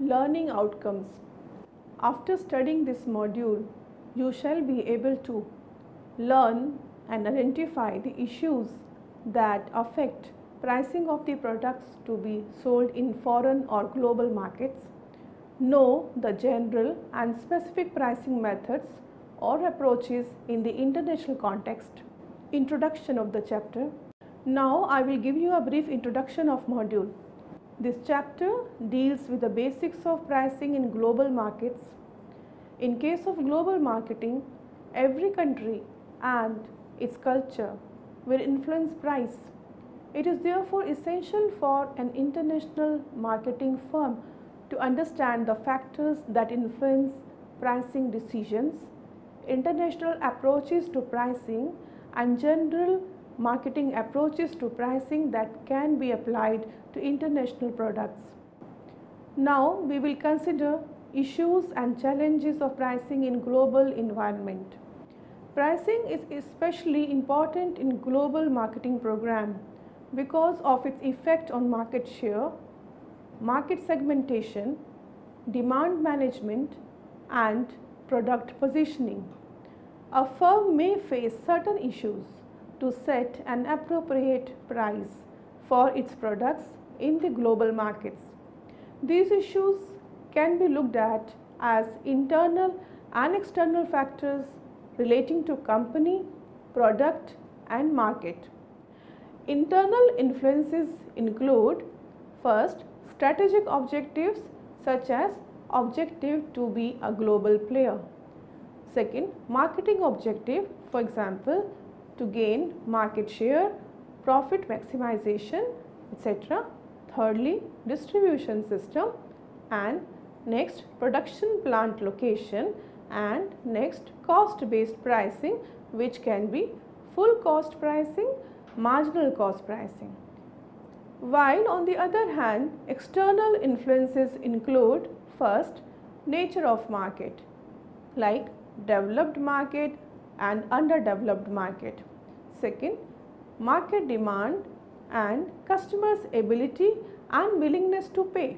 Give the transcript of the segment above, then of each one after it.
Learning outcomes. After studying this module, you shall be able to learn and identify the issues that affect pricing of the products to be sold in foreign or global markets, know the general and specific pricing methods or approaches in the international context. Introduction of the chapter. Now I will give you a brief introduction of module. This chapter deals with the basics of pricing in global markets. In case of global marketing, every country and its culture will influence price. It is therefore essential for an international marketing firm to understand the factors that influence pricing decisions, international approaches to pricing, and general marketing approaches to pricing that can be applied to international products. Now we will consider issues and challenges of pricing in global environment. Pricing is especially important in global marketing program because of its effect on market share, market segmentation, demand management, and product positioning. A firm may face certain issues to set an appropriate price for its products in the global markets. These issues can be looked at as internal and external factors relating to company, product, and market. Internal influences include: first, strategic objectives such as objective to be a global player. Second, marketing objective, for example, to gain market share, profit maximization, etc. Thirdly, distribution system, and next, production plant location, and next, cost-based pricing, which can be full cost pricing, marginal cost pricing. While on the other hand, external influences include: first, nature of market, like developed market and underdeveloped market. Second, market demand and customers' ability and willingness to pay.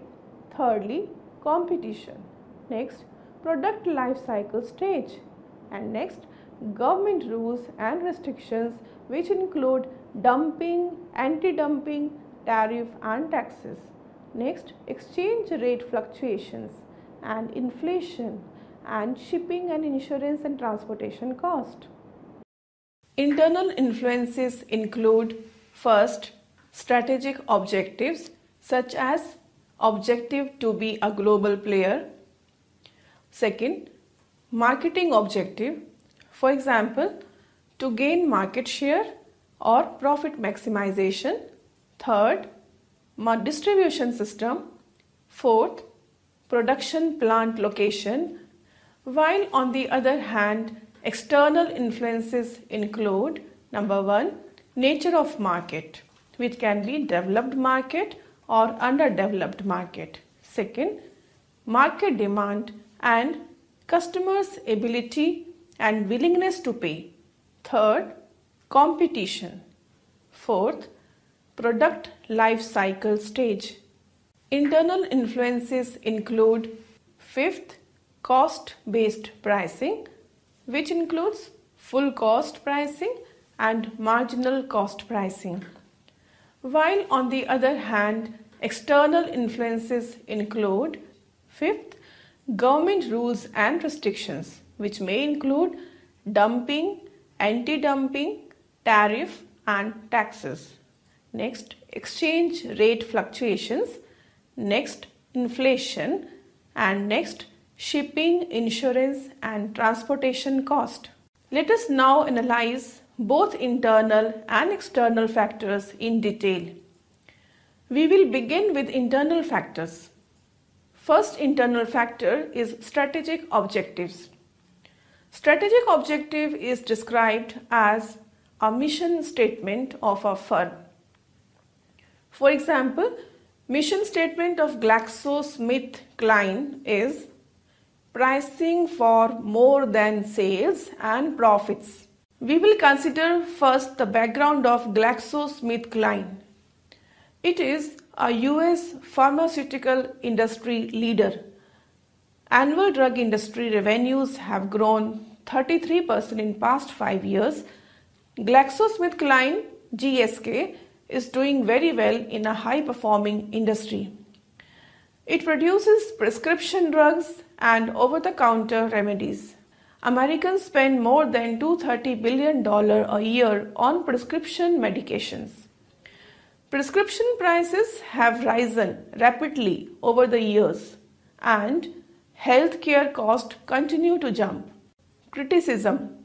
Thirdly, competition. Next, product life cycle stage. And next, government rules and restrictions, which include dumping, anti-dumping, tariff and taxes. Next, exchange rate fluctuations and inflation, and shipping and insurance and transportation cost. Internal influences include: first, strategic objectives such as objective to be a global player. Second, marketing objective, for example, to gain market share or profit maximization. Third, distribution system. Fourth, production plant location. While on the other hand, external influences include: number one, nature of market, which can be developed market or underdeveloped market. Second, market demand and customers' ability and willingness to pay. Third, competition. Fourth, product life cycle stage. Internal influences include: fifth, cost-based pricing, which includes full cost pricing and marginal cost pricing. While on the other hand, external influences include: fifth, government rules and restrictions, which may include dumping, anti-dumping, tariff and taxes. Next, exchange rate fluctuations. Next, inflation, and next, shipping, insurance and transportation cost. Let us now analyze both internal and external factors in detail. We will begin with internal factors. First internal factor is strategic objectives. Strategic objective is described as a mission statement of a firm. For example, mission statement of GLAXOSMITHKLINE is pricing for more than sales and profits. We will consider first the background of GLAXOSMITHKLINE. It is a US pharmaceutical industry leader. Annual drug industry revenues have grown 33% in past 5 years. GLAXOSMITHKLINE (GSK) is doing very well in a high-performing industry. It produces prescription drugs and over-the-counter remedies. Americans spend more than $230 billion a year on prescription medications. Prescription prices have risen rapidly over the years, and healthcare costs continue to jump. Criticism.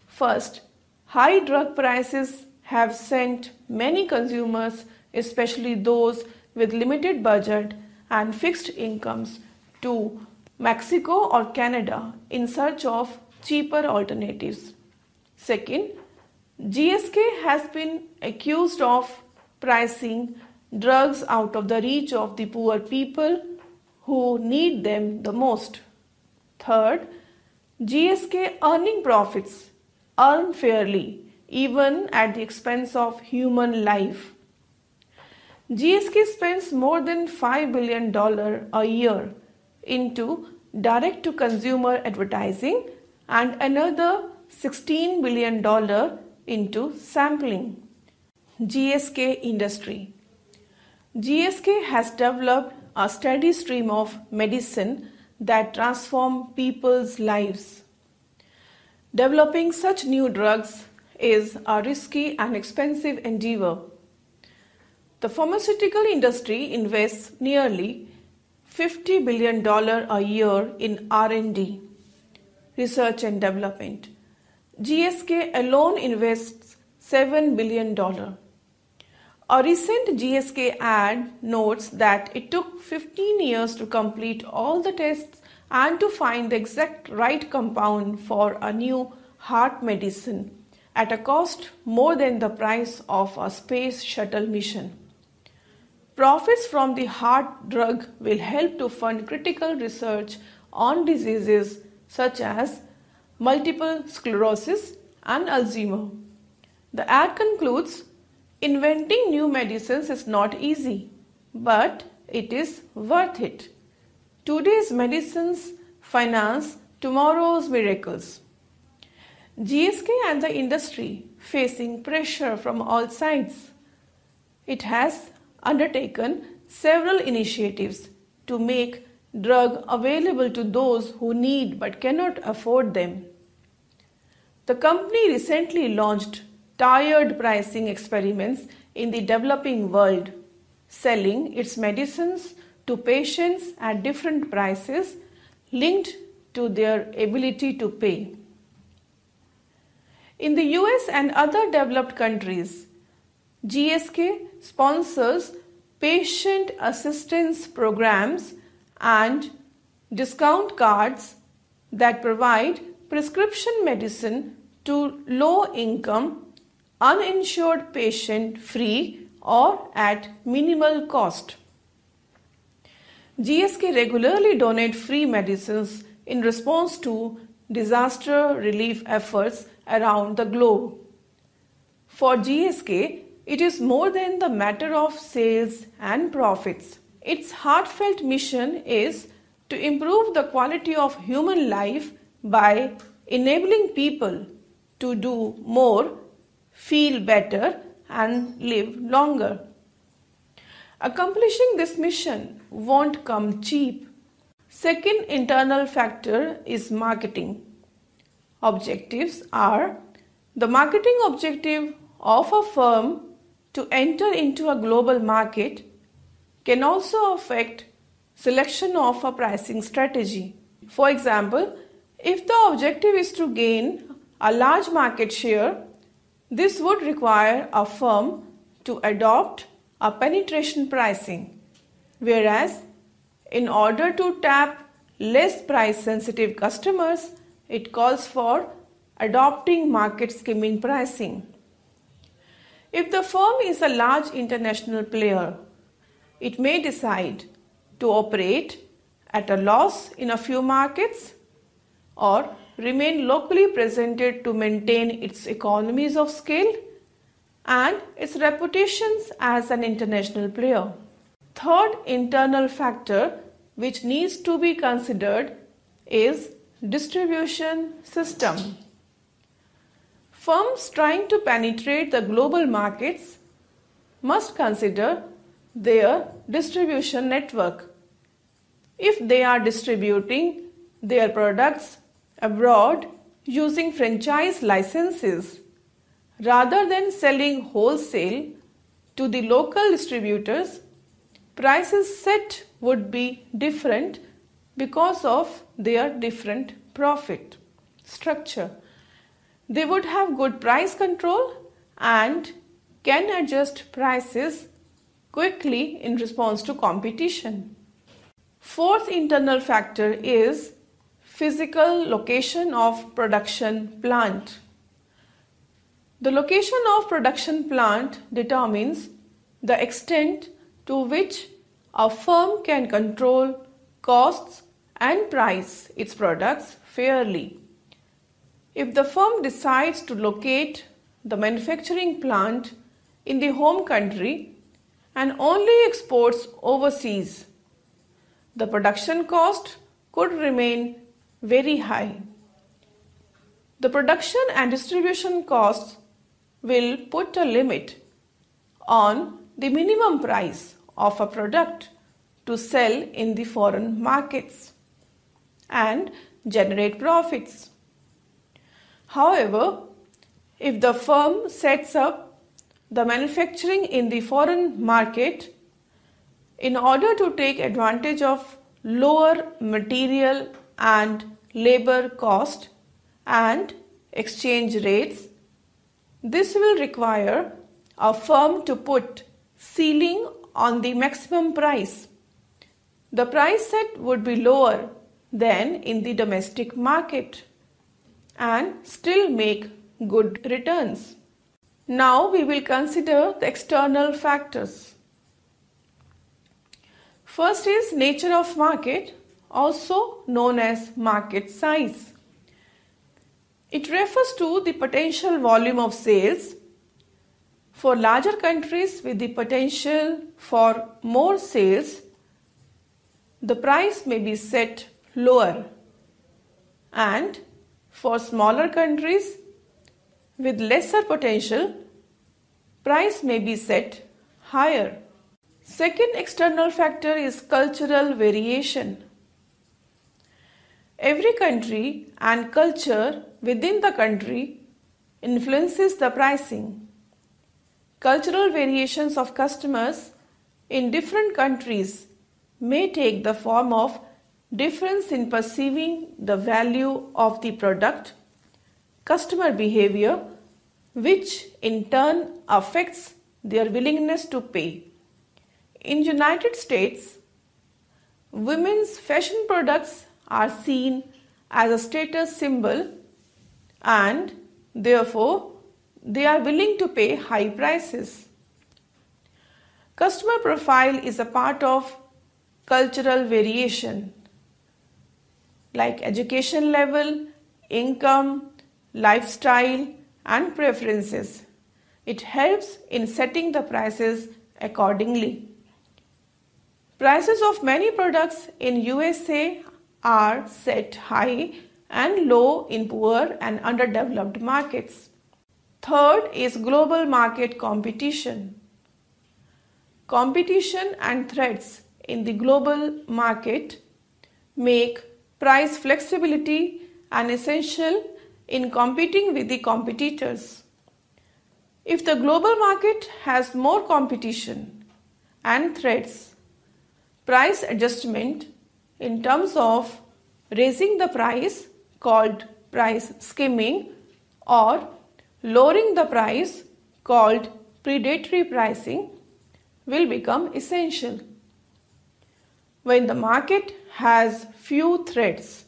First, high drug prices have sent many consumers, especially those with limited budget and fixed incomes, to Mexico or Canada in search of cheaper alternatives. Second, GSK has been accused of pricing drugs out of the reach of the poor people who need them the most. Third, GSK earning profits unfairly, even at the expense of human life. GSK spends more than $5 billion a year into direct-to-consumer advertising and another $16 billion into sampling. GSK industry. GSK has developed a steady stream of medicine that transform people's lives. Developing such new drugs is a risky and expensive endeavor. The pharmaceutical industry invests nearly $50 billion a year in R&D, research and development. GSK alone invests $7 billion. A recent GSK ad notes that it took 15 years to complete all the tests and to find the exact right compound for a new heart medicine at a cost more than the price of a space shuttle mission. Profits from the heart drug will help to fund critical research on diseases such as multiple sclerosis and Alzheimer's. The ad concludes, inventing new medicines is not easy, but it is worth it. Today's medicines finance tomorrow's miracles. GSK and the industry facing pressure from all sides. It has undertaken several initiatives to make drug available to those who need but cannot afford them. The company recently launched tiered pricing experiments in the developing world, selling its medicines to patients at different prices linked to their ability to pay. In the US and other developed countries, GSK sponsors patient assistance programs and discount cards that provide prescription medicine to low-income, uninsured patients free or at minimal cost. GSK regularly donates free medicines in response to disaster relief efforts around the globe. For GSK, it is more than the matter of sales and profits. Its heartfelt mission is to improve the quality of human life by enabling people to do more, feel better, and live longer. Accomplishing this mission won't come cheap. Second internal factor is marketing. Objectives are the marketing objective of a firm to enter into a global market can also affect selection of a pricing strategy. For example, if the objective is to gain a large market share, this would require a firm to adopt a penetration pricing, whereas in order to tap less price-sensitive customers, it calls for adopting market skimming pricing. If the firm is a large international player, it may decide to operate at a loss in a few markets or remain locally presented to maintain its economies of scale and its reputations as an international player. Third internal factor which needs to be considered is distribution system. Firms trying to penetrate the global markets must consider their distribution network. If they are distributing their products abroad using franchise licenses rather than selling wholesale to the local distributors, prices set would be different because of their different profit structure. They would have good price control and can adjust prices quickly in response to competition. Fourth internal factor is physical location of production plant. The location of production plant determines the extent to which a firm can control costs and price its products fairly. If the firm decides to locate the manufacturing plant in the home country and only exports overseas, the production cost could remain very high. The production and distribution costs will put a limit on the minimum price of a product to sell in the foreign markets and generate profits. However, if the firm sets up the manufacturing in the foreign market in order to take advantage of lower material and labor cost and exchange rates, this will require a firm to put ceiling on the maximum price. The price set would be lower than in the domestic market and still make good returns. Now we will consider the external factors. First is nature of market, also known as market size. It refers to the potential volume of sales. For larger countries with the potential for more sales, the price may be set lower, and for smaller countries with lesser potential, price may be set higher. Second external factor is cultural variation. Every country and culture within the country influences the pricing. Cultural variations of customers in different countries may take the form of difference in perceiving the value of the product, customer behavior, which in turn affects their willingness to pay. In United States, women's fashion products are seen as a status symbol and therefore they are willing to pay high prices. Customer profile is a part of cultural variation like education level, income, lifestyle and preferences. It helps in setting the prices accordingly. Prices of many products in USA are set high and low in poor and underdeveloped markets. Third is global market competition. Competition and threats in the global market make price flexibility an essential in competing with the competitors. If the global market has more competition and threats, price adjustment in terms of raising the price, called price skimming, or lowering the price, called predatory pricing, will become essential. When the market has few threats,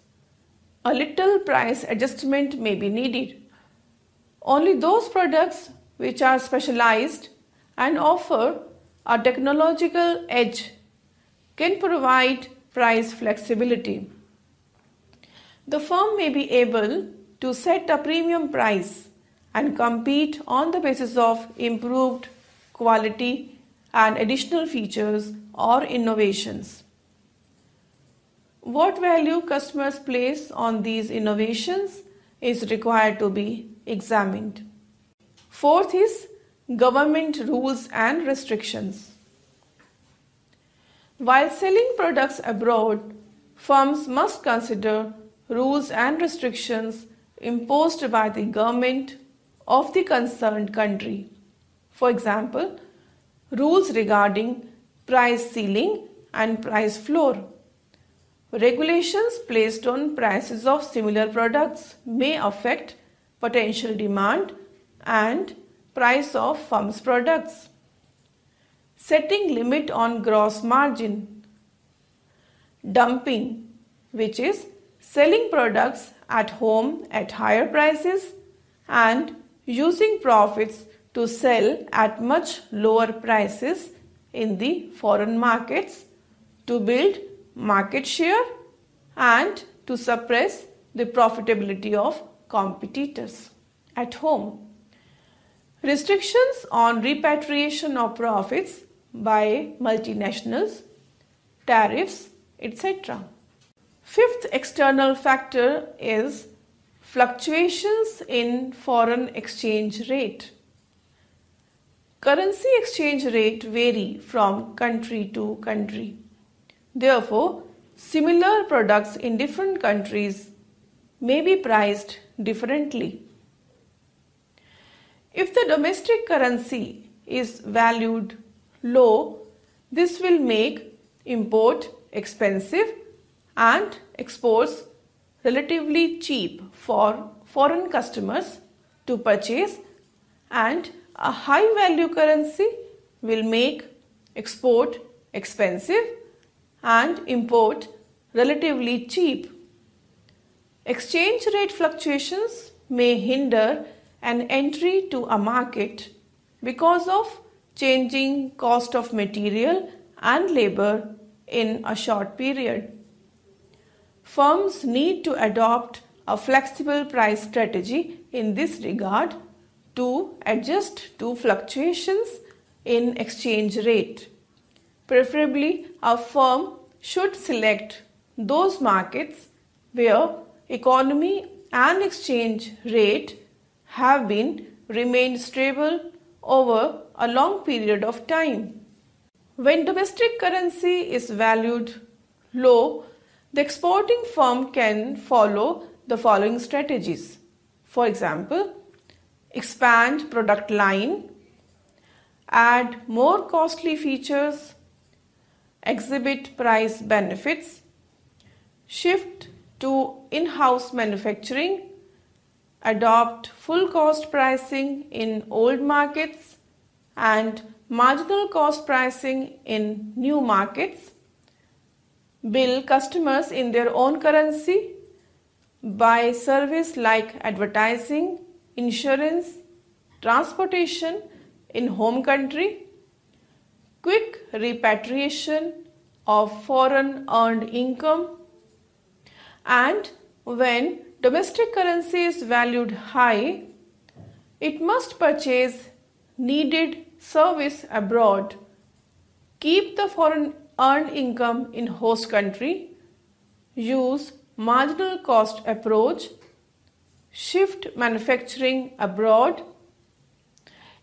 a little price adjustment may be needed. Only those products which are specialized and offer a technological edge can provide price flexibility. The firm may be able to set a premium price and compete on the basis of improved quality and additional features or innovations. What value customers place on these innovations is required to be examined. Fourth is government rules and restrictions. While selling products abroad, firms must consider rules and restrictions imposed by the government of the concerned country. For example, rules regarding price ceiling and price floor. Regulations placed on prices of similar products may affect potential demand and price of firm's products. Setting limit on gross margin. Dumping, which is selling products at home at higher prices and using profits to sell at much lower prices in the foreign markets to build market share and to suppress the profitability of competitors at home. Restrictions on repatriation of profits by multinationals, tariffs, etc. Fifth external factor is fluctuations in foreign exchange rate. Currency exchange rate vary from country to country. Therefore, similar products in different countries may be priced differently. If the domestic currency is valued low, this will make import expensive and exports relatively cheap for foreign customers to purchase, and a high value currency will make export expensive and import relatively cheap. Exchange rate fluctuations may hinder an entry to a market because of changing cost of material and labor in a short period. Firms need to adopt a flexible price strategy in this regard to adjust to fluctuations in exchange rate. Preferably, a firm should select those markets where economy and exchange rate have been remained stable over a long period of time. When domestic currency is valued low, the exporting firm can follow the following strategies. For example, expand product line, add more costly features, exhibit price benefits, shift to in-house manufacturing, adopt full cost pricing in old markets and marginal cost pricing in new markets, bill customers in their own currency, buy service like advertising, insurance, transportation in home country, quick repatriation of foreign earned income, and when domestic currency is valued high, it must purchase needed service abroad, keep the foreign earned income in host country, use marginal cost approach, shift manufacturing abroad,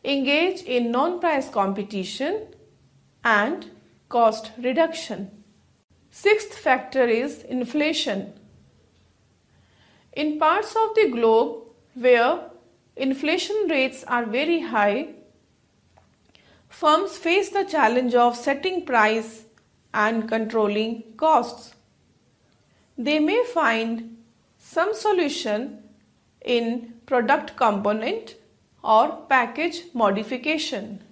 engage in non-price competition and cost reduction. Sixth factor is inflation. In parts of the globe where inflation rates are very high, firms face the challenge of setting price and controlling costs. They may find some solution in product component or package modification,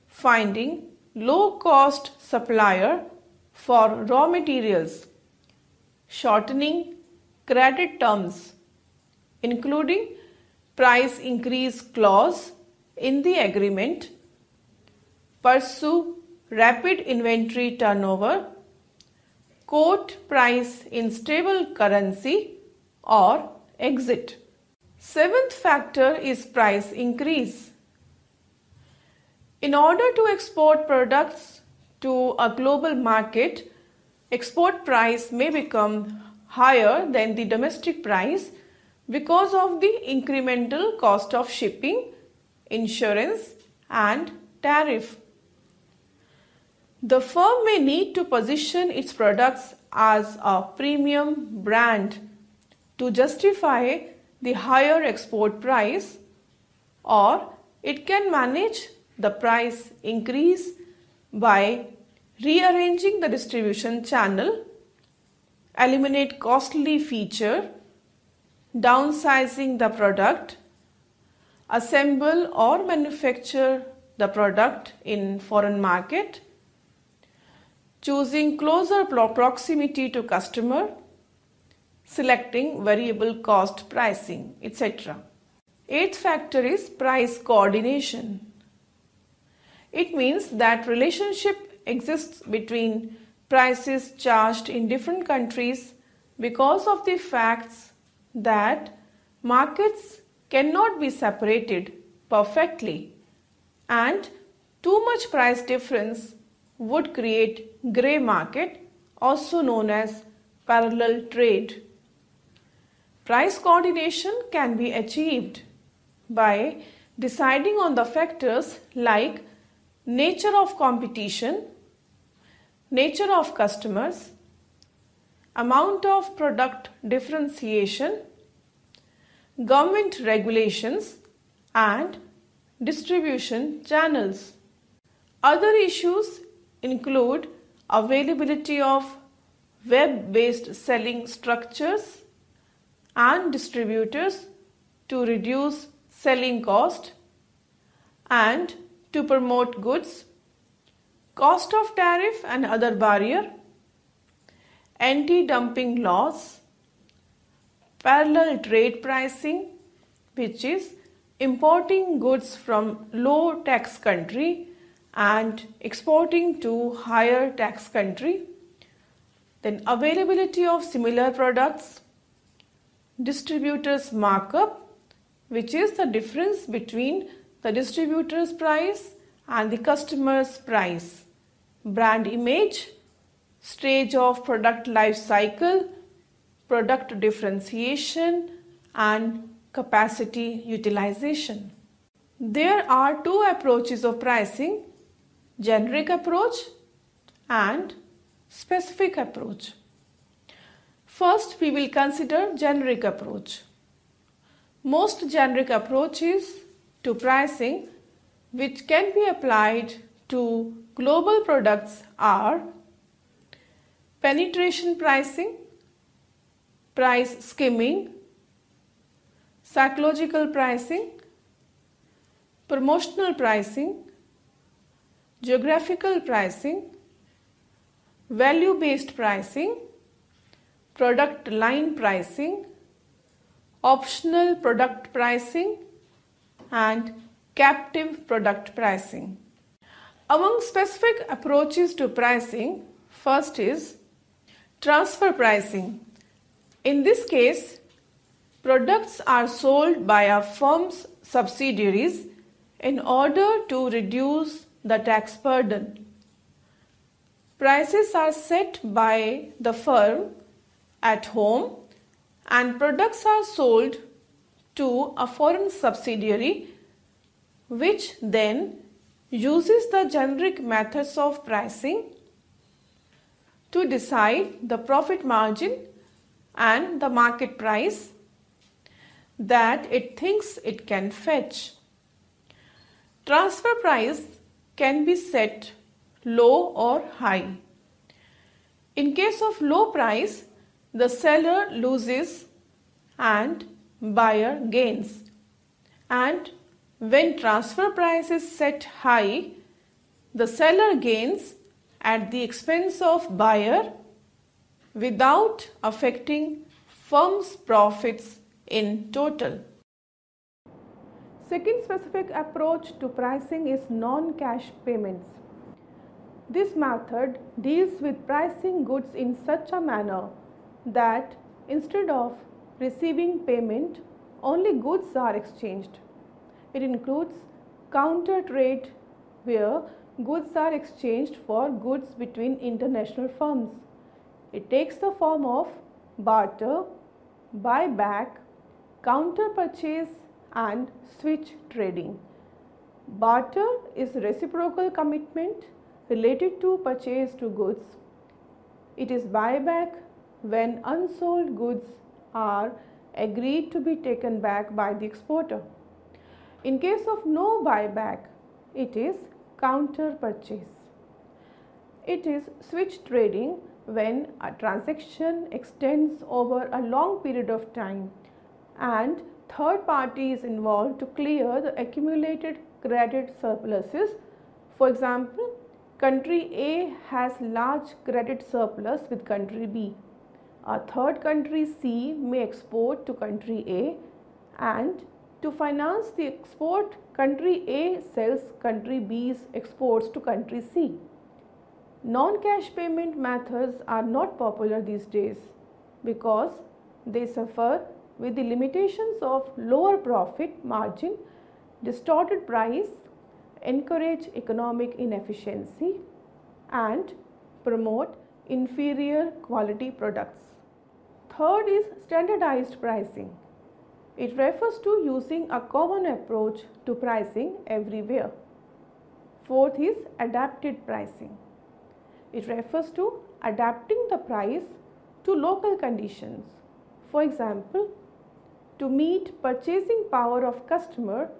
finding low-cost supplier for raw materials, shortening credit terms, including price increase clause in the agreement, pursue rapid inventory turnover, quote price in stable currency, or exit. Seventh factor is price increase. In order to export products to a global market, export price may become higher than the domestic price because of the incremental cost of shipping, insurance, and tariff. The firm may need to position its products as a premium brand to justify the higher export price, or it can manage the price increase by rearranging the distribution channel, eliminate costly feature, downsizing the product, assemble or manufacture the product in foreign market, choosing closer proximity to customer, selecting variable cost pricing, etc. Eighth factor is price coordination. It means that relationship exists between prices charged in different countries because of the facts that markets cannot be separated perfectly, and too much price difference would create grey market, also known as parallel trade. Price coordination can be achieved by deciding on the factors like nature of competition, nature of customers, amount of product differentiation, government regulations, and distribution channels. Other issues include availability of web-based selling structures and distributors to reduce selling cost and to promote goods, cost of tariff and other barrier, anti-dumping laws, parallel trade pricing, which is importing goods from low tax country and exporting to higher tax country, then availability of similar products, distributor's markup, which is the difference between the distributor's price and the customer's price, brand image, stage of product life cycle, product differentiation, and capacity utilization. There are two approaches of pricing: generic approach and specific approach. First, we will consider generic approach. Most generic approaches to pricing which can be applied to global products are penetration pricing, price skimming, psychological pricing, promotional pricing, geographical pricing, value-based pricing, product line pricing, optional product pricing, and captive product pricing. Among specific approaches to pricing, first is transfer pricing. In this case, products are sold by a firm's subsidiaries in order to reduce the tax burden. Prices are set by the firm at home and products are sold to a foreign subsidiary, which then uses the generic methods of pricing to decide the profit margin and the market price that it thinks it can fetch. Transfer price can be set low or high. In case of low price, the seller loses and buyer gains. And when transfer price is set high, the seller gains at the expense of buyer without affecting firm's profits in total. Second specific approach to pricing is non-cash payments. This method deals with pricing goods in such a manner that instead of receiving payment, only goods are exchanged. It includes counter trade, where goods are exchanged for goods between international firms. It takes the form of barter, buyback, counter purchase and switch trading. Barter is reciprocal commitment related to purchase to goods. It is buyback when unsold goods are agreed to be taken back by the exporter. In case of no buyback, it is counter purchase. It is switch trading when a transaction extends over a long period of time and third party is involved to clear the accumulated credit surpluses. For example, country A has large credit surplus with country B. A third country C may export to country A, and to finance the export, country A sells country B's exports to country C. Non-cash payment methods are not popular these days because they suffer with the limitations of lower profit margin, distorted price, encourage economic inefficiency and promote inferior quality products. Third is standardized pricing. It refers to using a common approach to pricing everywhere. Fourth is adapted pricing. It refers to adapting the price to local conditions. For example, to meet purchasing power of customer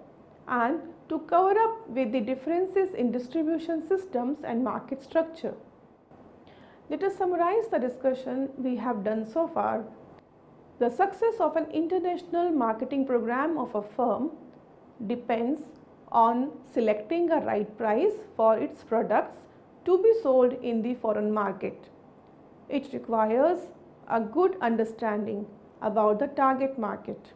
and to cover up with the differences in distribution systems and market structure. Let us summarize the discussion we have done so far. The success of an international marketing program of a firm depends on selecting a right price for its products to be sold in the foreign market. It requires a good understanding about the target market.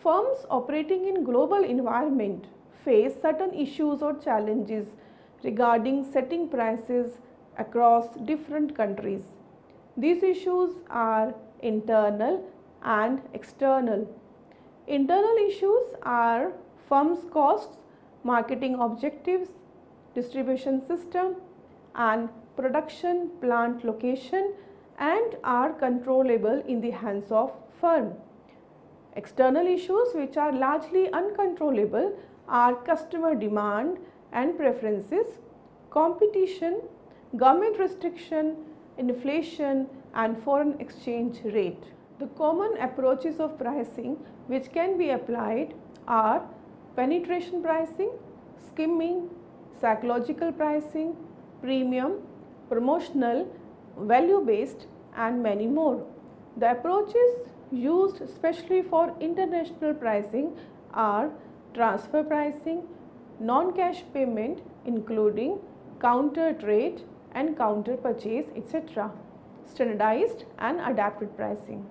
Firms operating in global environment face certain issues or challenges regarding setting prices across different countries. These issues are internal and external. Internal issues are firm's costs, marketing objectives, distribution system and production plant location and are controllable in the hands of firm. External issues which are largely uncontrollable are customer demand and preferences, competition, government restriction, inflation and foreign exchange rate. The common approaches of pricing which can be applied are penetration pricing, skimming, psychological pricing, premium, promotional, value-based and many more. The approaches used especially for international pricing are transfer pricing, non-cash payment including counter trade and counter purchase, etc., standardized and adapted pricing.